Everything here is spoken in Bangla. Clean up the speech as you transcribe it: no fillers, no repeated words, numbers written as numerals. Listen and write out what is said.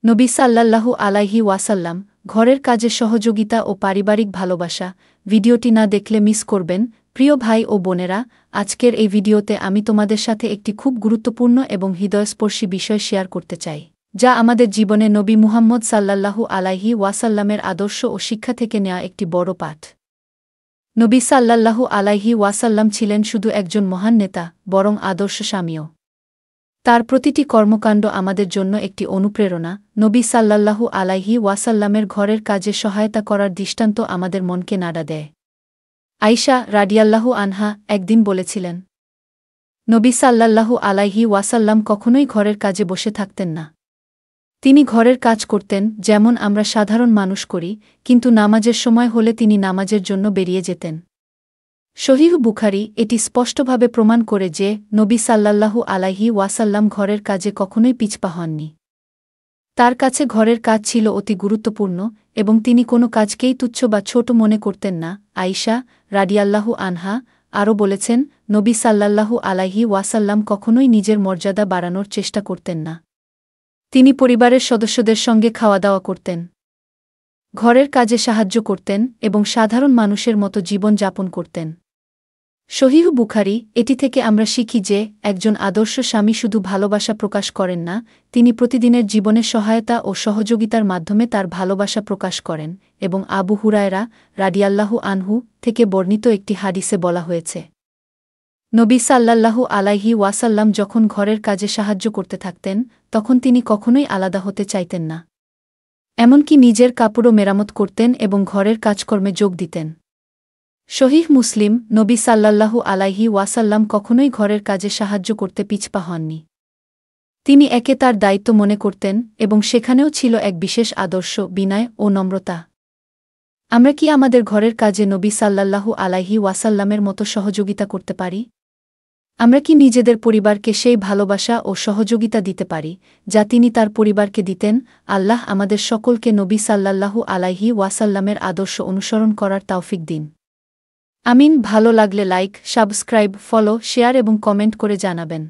নবী সাল্লাল্লাহু আলাইহি ওয়াসাল্লাম ঘরের কাজে সহযোগিতা ও পারিবারিক ভালোবাসা। ভিডিওটি না দেখলে মিস করবেন। প্রিয় ভাই ও বোনেরা, আজকের এই ভিডিওতে আমি তোমাদের সাথে একটি খুব গুরুত্বপূর্ণ এবং হৃদয়স্পর্শী বিষয় শেয়ার করতে চাই, যা আমাদের জীবনে নবী মুহাম্মদ সাল্লাল্লাহু আলাইহি ওয়াসাল্লামের আদর্শ ও শিক্ষা থেকে নেওয়া একটি বড় পাঠ। নবী সাল্লাল্লাহু আলাইহি ওয়াসাল্লাম ছিলেন শুধু একজন মহান নেতা, বরং আদর্শ স্বামীও। তার প্রতিটি কর্মকাণ্ড আমাদের জন্য একটি অনুপ্রেরণা। নবী সাল্লাল্লাহু আলাইহি ওয়াসাল্লামের ঘরের কাজে সহায়তা করার দৃষ্টান্ত আমাদের মনকে নাড়া দেয়। আয়েশা রাদিয়াল্লাহু আনহা একদিন বলেছিলেন, নবী সাল্লাল্লাহু আলাইহি ওয়াসাল্লাম কখনোই ঘরের কাজে বসে থাকতেন না। তিনি ঘরের কাজ করতেন যেমন আমরা সাধারণ মানুষ করি, কিন্তু নামাজের সময় হলে তিনি নামাজের জন্য বেরিয়ে যেতেন। সহিহ বুখারী এটি স্পষ্টভাবে প্রমাণ করে যে নবী সাল্লাল্লাহু আলাইহি ওয়াসাল্লাম ঘরের কাজে কখনোই পিছপা হননি। তার কাছে ঘরের কাজ ছিল অতি গুরুত্বপূর্ণ এবং তিনি কোনো কাজকেই তুচ্ছ বা ছোট মনে করতেন না। আয়েশা রাদিয়াল্লাহু আনহা আরও বলেছেন, নবী সাল্লাল্লাহু আলাইহি ওয়াসাল্লাম কখনোই নিজের মর্যাদা বাড়ানোর চেষ্টা করতেন না। তিনি পরিবারের সদস্যদের সঙ্গে খাওয়া দাওয়া করতেন, ঘরের কাজে সাহায্য করতেন এবং সাধারণ মানুষের মতো জীবন যাপন করতেন। সহিহ বুখারী এটি থেকে আমরা শিখি যে একজন আদর্শ স্বামী শুধু ভালোবাসা প্রকাশ করেন না, তিনি প্রতিদিনের জীবনে সহায়তা ও সহযোগিতার মাধ্যমে তার ভালোবাসা প্রকাশ করেন। এবং আবু হুরায়রা রাদিয়াল্লাহু আনহু থেকে বর্ণিত একটি হাদিসে বলা হয়েছে, নবী সাল্লাল্লাহু আলাইহি ওয়াসাল্লাম যখন ঘরের কাজে সাহায্য করতে থাকতেন, তখন তিনি কখনোই আলাদা হতে চাইতেন না। এমনকি নিজের কাপড়ও মেরামত করতেন এবং ঘরের কাজকর্মে যোগ দিতেন। সহিহ মুসলিম নবী সাল্লাল্লাহু আলাইহি ওয়াসাল্লাম কখনোই ঘরের কাজে সাহায্য করতে পিছপা হননি। তিনি একে তার দায়িত্ব মনে করতেন এবং সেখানেও ছিল এক বিশেষ আদর্শ, বিনয় ও নম্রতা। আমরা কি আমাদের ঘরের কাজে নবী সাল্লাল্লাহু আলাইহি ওয়াসাল্লামের মতো সহযোগিতা করতে পারি? আমরা কি নিজেদের পরিবারকে সেই ভালোবাসা ও সহযোগিতা দিতে পারি যা তিনি তার পরিবারকে দিতেন? আল্লাহ আমাদের সকলকে নবী সাল্লাল্লাহু আলাইহি ওয়াসাল্লামের আদর্শ অনুসরণ করার তৌফিক দিন। আমিন। ভালো লাগলে লাইক, সাবস্ক্রাইব, ফলো, শেয়ার এবং কমেন্ট করে জানাবেন।